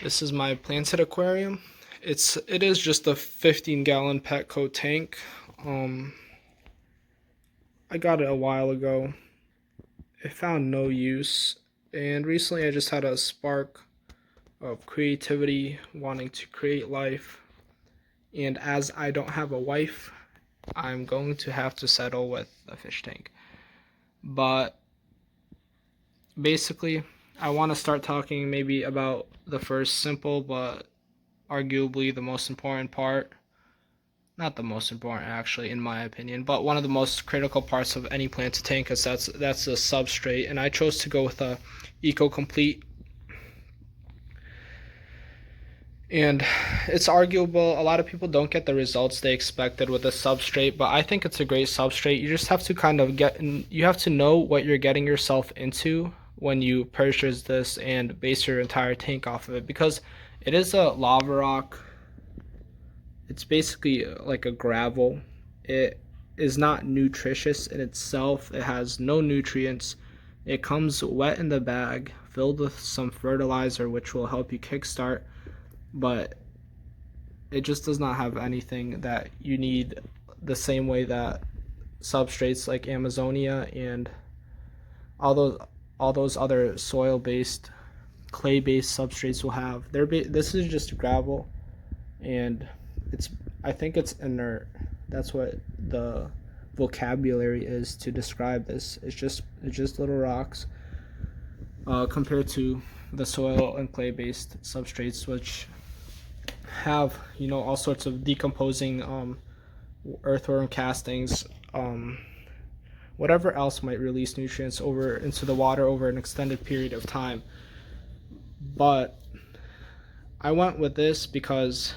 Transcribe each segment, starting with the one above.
This is my planted aquarium. It is just a 15-gallon Petco tank. Um, I got it a while ago. It found no use, and recently I just had a spark of creativity, wanting to create life. And as I don't have a wife, I'm going to have to settle with a fish tank. But basically, I want to start talking maybe about the first simple but arguably the most important part. Not the most important, actually, in my opinion, but one of the most critical parts of any planted tank is that's the substrate, and I chose to go with a Eco Complete. And it's arguable, a lot of people don't get the results they expected with the substrate, but I think it's a great substrate. You just have to kind of you have to know what you're getting yourself into when you purchase this and base your entire tank off of it, because it is a lava rock. It's basically like a gravel. It is not nutritious in itself. It has no nutrients. It comes wet in the bag, filled with some fertilizer, which will help you kickstart, but it just does not have anything that you need the same way that substrates like Amazonia and all those other soil-based, clay-based substrates will have. This is just gravel, and it's I think it's inert. That's what the vocabulary is to describe this. It's just little rocks compared to the soil and clay based substrates, which have all sorts of decomposing earthworm castings, whatever else might release nutrients over into the water over an extended period of time. But I went with this because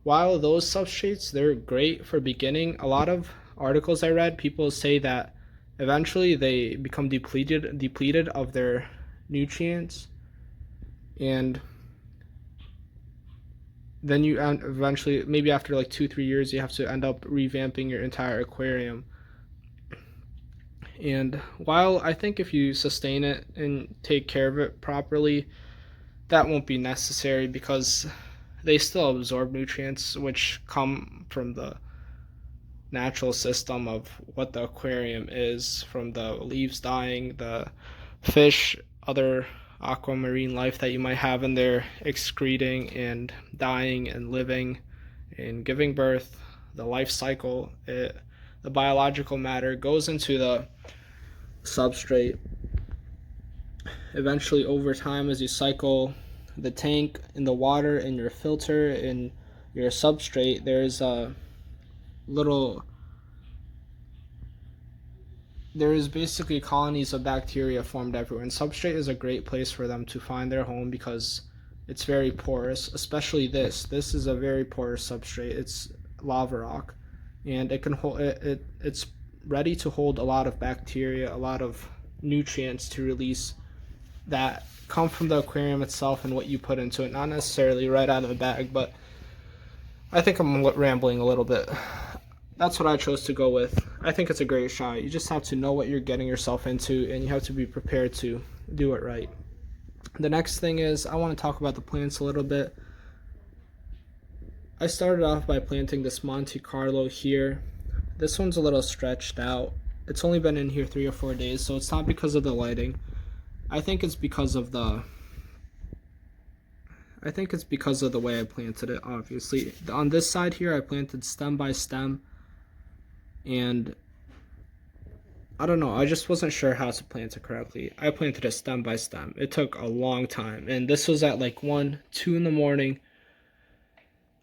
while those substrates, they're great for beginning, a lot of articles I read, people say that eventually they become depleted of their nutrients, and then you eventually, maybe after like 2-3 years, you have to end up revamping your entire aquarium. And while I think if you sustain it and take care of it properly, that won't be necessary, because they still absorb nutrients which come from the natural system of what the aquarium is, from the leaves dying, the fish, other aquamarine life that you might have in there excreting and dying and living and giving birth. The life cycle, the biological matter goes into the substrate. Eventually, over time, as you cycle the tank and the water and your filter and your substrate, there's basically colonies of bacteria formed everywhere, and substrate is a great place for them to find their home because it's very porous. Especially this is a very porous substrate. It's lava rock, and it can hold it's ready to hold a lot of bacteria, a lot of nutrients to release that come from the aquarium itself and what you put into it, not necessarily right out of the bag. But I think I'm rambling a little bit. That's what I chose to go with. I think it's a great shot. You just have to know what you're getting yourself into, and you have to be prepared to do it right. The next thing is, I want to talk about the plants a little bit. I started off by planting this Monte Carlo here. This one's a little stretched out. It's only been in here 3 or 4 days, so it's not because of the lighting. I think it's because of the way I planted it, obviously. On this side here, I planted stem by stem, and I don't know, I just wasn't sure how to plant it correctly. I planted it stem by stem. It took a long time, and this was at like 1, 2 in the morning.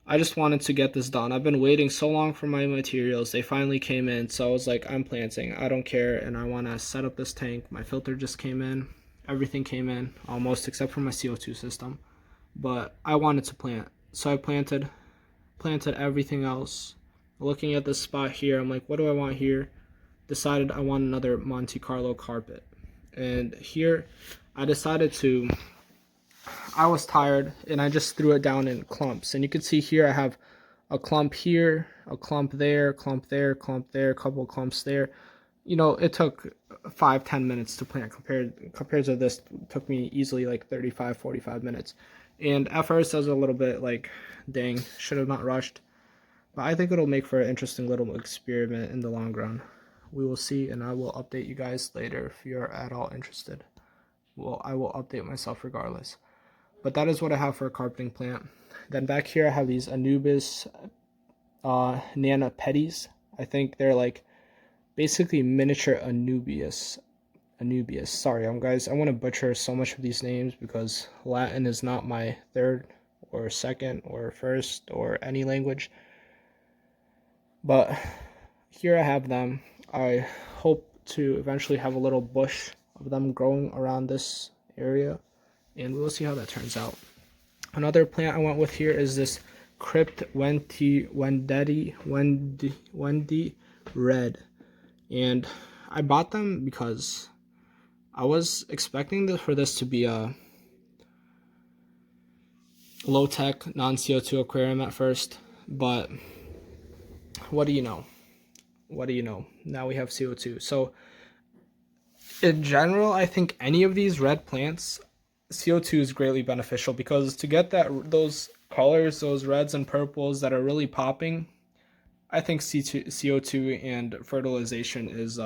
I just wanted to get this done. I've been waiting so long for my materials. They finally came in, so I was like, I'm planting. I don't care, and I want to set up this tank. My filter just came in. Everything came in, almost, except for my CO2 system. But I wanted to plant, so I planted everything else. Looking at this spot here, I'm like, what do I want here? Decided I want another Monte Carlo carpet. And here, I was tired, and I just threw it down in clumps. And you can see here, I have a clump here, a clump there, a clump there, a clump there, a couple clumps there. It took 5-10 minutes to plant compared to this took me easily like 35-45 minutes. And at first I was a little bit like, dang, should have not rushed. But I think it'll make for an interesting little experiment in the long run. We will see, and I will update you guys later if you're at all interested. Well, I will update myself regardless. But that is what I have for a carpeting plant. Then back here I have these Anubis Nana Petties. I think they're like basically miniature Anubias. Sorry, guys. I want to butcher so much of these names because Latin is not my third or second or first or any language. But here I have them. I hope to eventually have a little bush of them growing around this area, and we'll see how that turns out. Another plant I went with here is this Crypt Wendy Red, and I bought them because I was expecting for this to be a low-tech, non-CO2 aquarium at first, but what do you know? Now we have CO2. So in general, I think any of these red plants, CO2 is greatly beneficial because to get those colors, those reds and purples that are really popping, I think CO2 and fertilization is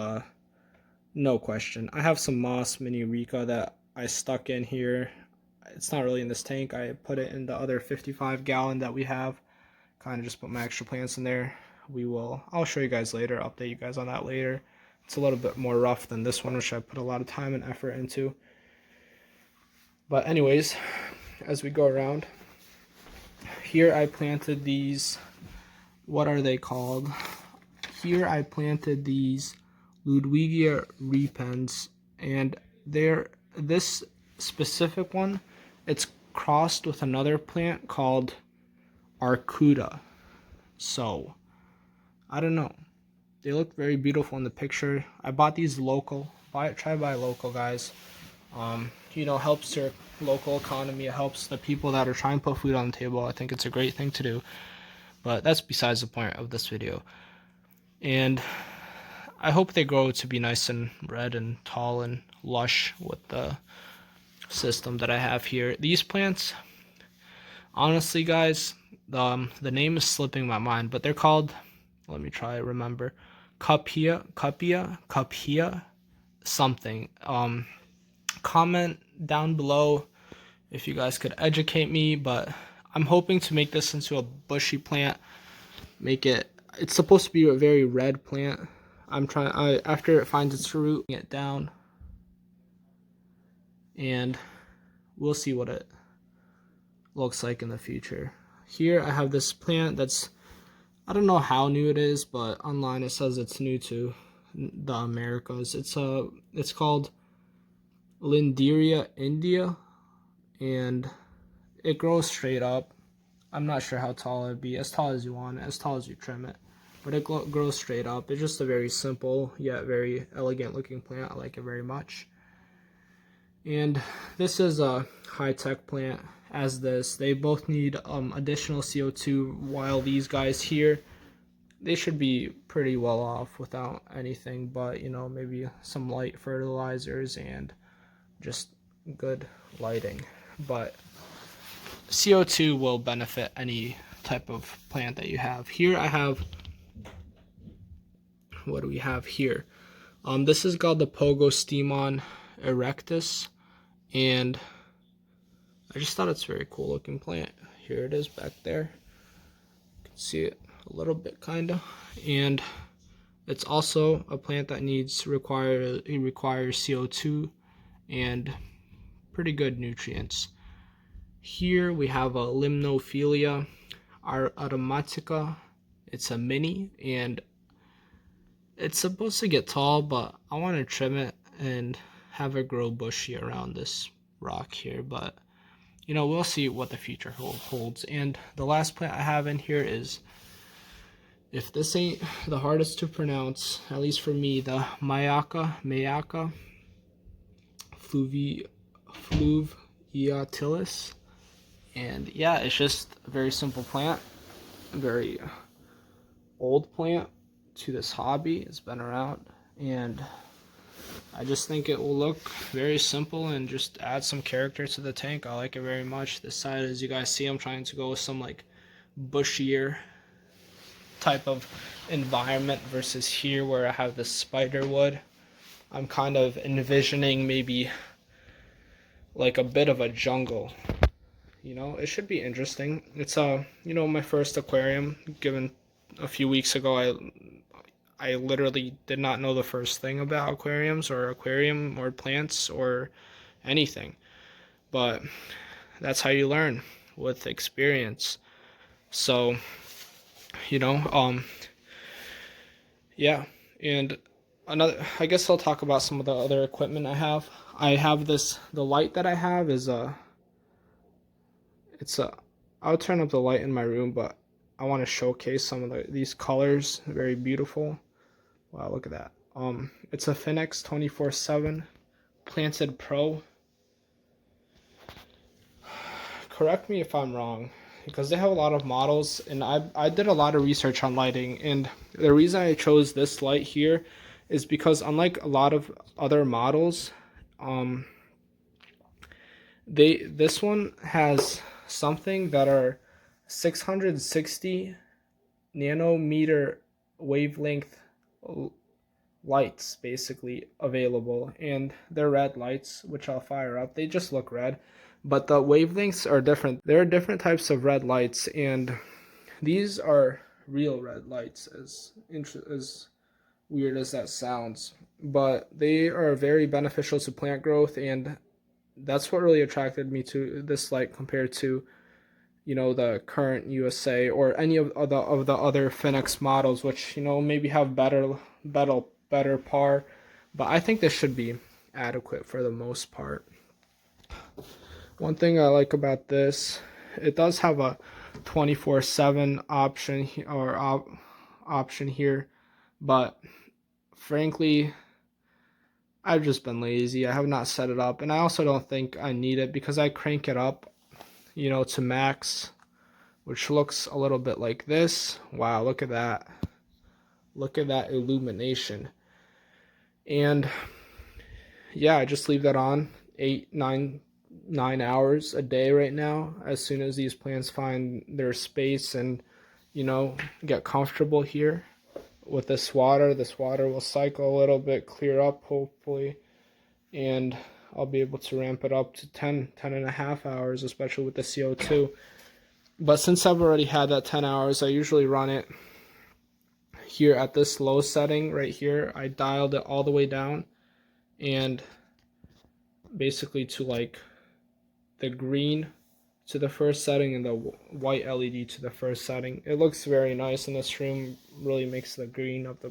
no question. I have some moss mini Rica that I stuck in here. It's not really in this tank. I put it in the other 55-gallon that we have. Kind of just put my extra plants in there. I'll show you guys later, update you guys on that later. It's a little bit more rough than this one, which I put a lot of time and effort into. But anyways, as we go around, here I planted these, what are they called? Here I planted these Ludwigia repens, and this specific one, it's crossed with another plant called Arcuda. So I don't know, they look very beautiful in the picture. I bought these local. Try buy local, guys. Helps your local economy. It helps the people that are trying to put food on the table. I think it's a great thing to do, but that's besides the point of this video. And I hope they grow to be nice and red and tall and lush with the system that I have here. These plants, honestly, guys, the name is slipping my mind, but they're called, let me try to remember, Cupia something. Comment down below if you guys could educate me, but I'm hoping to make this into a bushy plant. It's supposed to be a very red plant. After it finds its root, it down, and we'll see what it looks like in the future. Here I have this plant that's, I don't know how new it is, but online it says it's new to the Americas. It's called Linderia India, and it grows straight up. I'm not sure how tall it'd be, as tall as you want, as tall as you trim it, but it grows straight up. It's just a very simple yet very elegant looking plant. I like it very much. And this is a high-tech plant as this. They both need additional CO2, while these guys here, they should be pretty well off without anything but, maybe some light fertilizers and just good lighting. But CO2 will benefit any type of plant that you have. Here I have, what do we have here? This is called the Pogostemon erectus, and I just thought it's a very cool looking plant. Here it is back there. You can see it a little bit kinda. And it's also a plant that requires CO2 and pretty good nutrients. Here we have a Limnophilia aromatica. It's a mini, and it's supposed to get tall, but I want to trim it and have it grow bushy around this rock here. But we'll see what the future holds. And the last plant I have in here is, if this ain't the hardest to pronounce, at least for me, the Mayaca fluviatilis. And yeah, it's just a very simple plant, a very old plant to this hobby. It's been around, and I just think it will look very simple and just add some character to the tank. I like it very much. This side, as you guys see, I'm trying to go with some like bushier type of environment versus here where I have this spider wood. I'm kind of envisioning maybe like a bit of a jungle. You know, it should be interesting. It's my first aquarium. Given a few weeks ago, I literally did not know the first thing about aquariums or aquarium or plants or anything. But that's how you learn, with experience. So, you know, yeah. And I guess I'll talk about some of the other equipment I have. The light that I have is I'll turn up the light in my room, but I want to showcase some of these colors. Very beautiful. Wow, look at that. It's a Finnex 24/7 Planted Pro. Correct me if I'm wrong, because they have a lot of models, and I did a lot of research on lighting, and the reason I chose this light here is because unlike a lot of other models, this one has something that are 660 nanometer wavelength lights basically available, and they're red lights, which I'll fire up. They just look red, but the wavelengths are different. There are different types of red lights, and these are real red lights, as weird as that sounds, but they are very beneficial to plant growth, and that's what really attracted me to this light compared to the current USA or any of the other Finnex models, which maybe have better par, but I think this should be adequate for the most part. One thing I like about this, it does have a 24/7 option option here, but frankly, I've just been lazy. I have not set it up, and I also don't think I need it because I crank it up, to max, which looks a little bit like this. Wow, look at that. Look at that illumination. And yeah, I just leave that on 9 hours a day right now. As soon as these plants find their space and get comfortable here with this water will cycle a little bit, clear up hopefully, and I'll be able to ramp it up to 10 and a half hours, especially with the CO2. But since I've already had that 10 hours, I usually run it here at this low setting right here. I dialed it all the way down, and basically to like the green to the first setting and the white LED to the first setting. It looks very nice in this room. Really makes the green of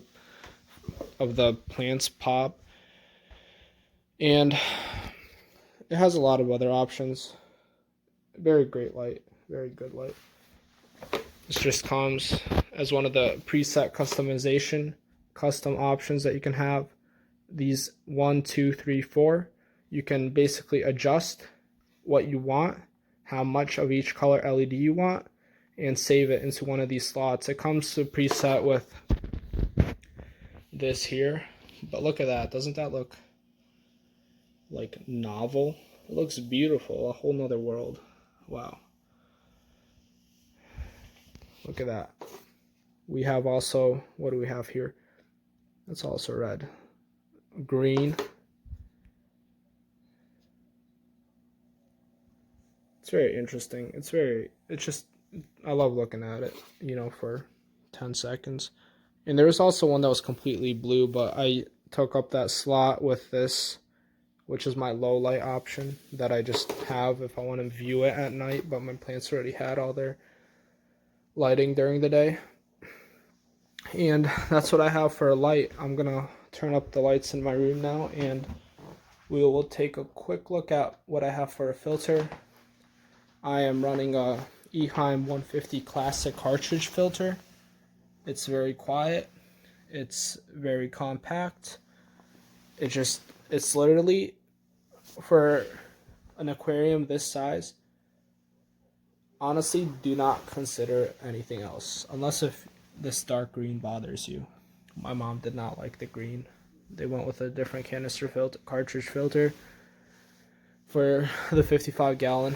the plants pop. And it has a lot of other options. Very great light, very good light. This just comes as one of the preset custom options that you can have. These 1, 2, 3, 4. You can basically adjust what you want, how much of each color LED you want, and save it into one of these slots. It comes to preset with this here, but look at that. Doesn't that look like novel? It looks beautiful, a whole nother world. Wow. Look at that. We have also, what do we have here? That's also red. Green. It's very interesting. I love looking at it, for 10 seconds. And there was also one that was completely blue, but I took up that slot with this, which is my low light option that I just have if I want to view it at night, but my plants already had all their lighting during the day. And that's what I have for a light. I'm gonna turn up the lights in my room now, and we will take a quick look at what I have for a filter. I am running a ehiem 150 classic cartridge filter. It's very quiet. It's very compact. It's literally, for an aquarium this size, honestly, do not consider anything else, unless if this dark green bothers you. My mom did not like the green. They went with a different canister filter, cartridge filter for the 55 gallon.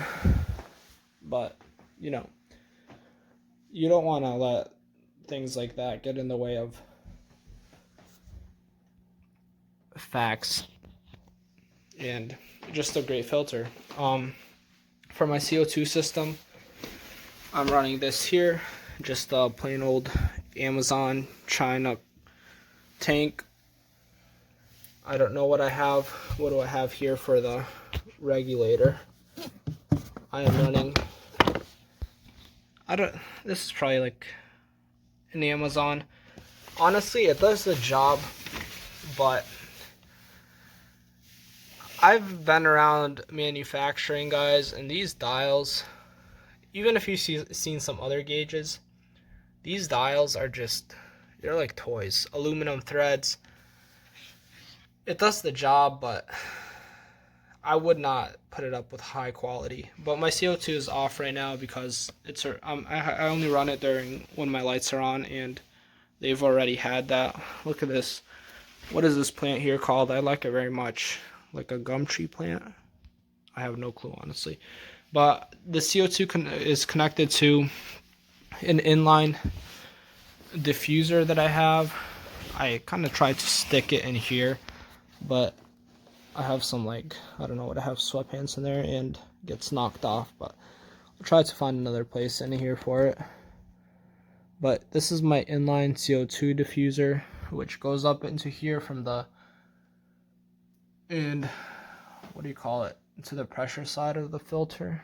But, you know, you don't want to let things like that get in the way of facts. And just a great filter. For my CO2 system, I'm running this here, just a plain old Amazon China tank. I don't know what I have. What do I have here for the regulator? I am running, this is probably like an Amazon. Honestly, it does the job, but I've been around manufacturing, guys, and these dials, even if you've seen some other gauges, these dials are just, they're like toys. Aluminum threads. It does the job, but I would not put it up with high quality. But my CO2 is off right now because I only run it during when my lights are on, and they've already had that. Look at this. What is this plant here called? I like it very much. Like a gum tree plant. I have no clue, honestly. But the CO2 is connected to an inline diffuser that I have. I kind of tried to stick it in here, but I have some, like, I don't know what, I have sweatpants in there and it gets knocked off, but I'll try to find another place in here for it. But this is my inline CO2 diffuser, which goes up into here from the, and what do you call it, to the pressure side of the filter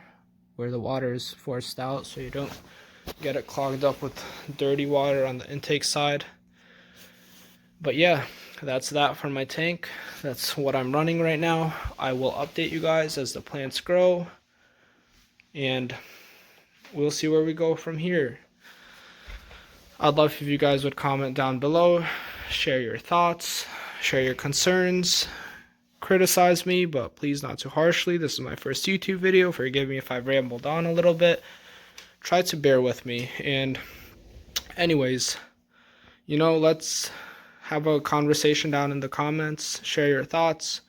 where the water is forced out, so you don't get it clogged up with dirty water on the intake side. But yeah, that's that for my tank. That's what I'm running right now. I will update you guys as the plants grow, and we'll see where we go from here. I'd love if you guys would comment down below, share your thoughts, share your concerns, criticize me, but please not too harshly. This is my first YouTube video. Forgive me if I've rambled on a little bit. Try to bear with me. And anyways, you know, let's have a conversation down in the comments. Share your thoughts.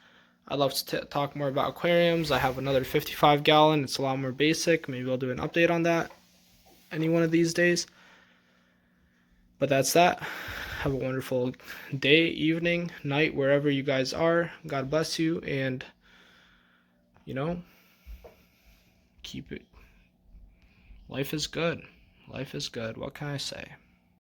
I'd love to talk more about aquariums. I have another 55 gallon. It's a lot more basic. Maybe I'll do an update on that any one of these days. But that's that. Have a wonderful day, evening, night, wherever you guys are. God bless you, and, you know, keep it. Life is good. Life is good. What can I say?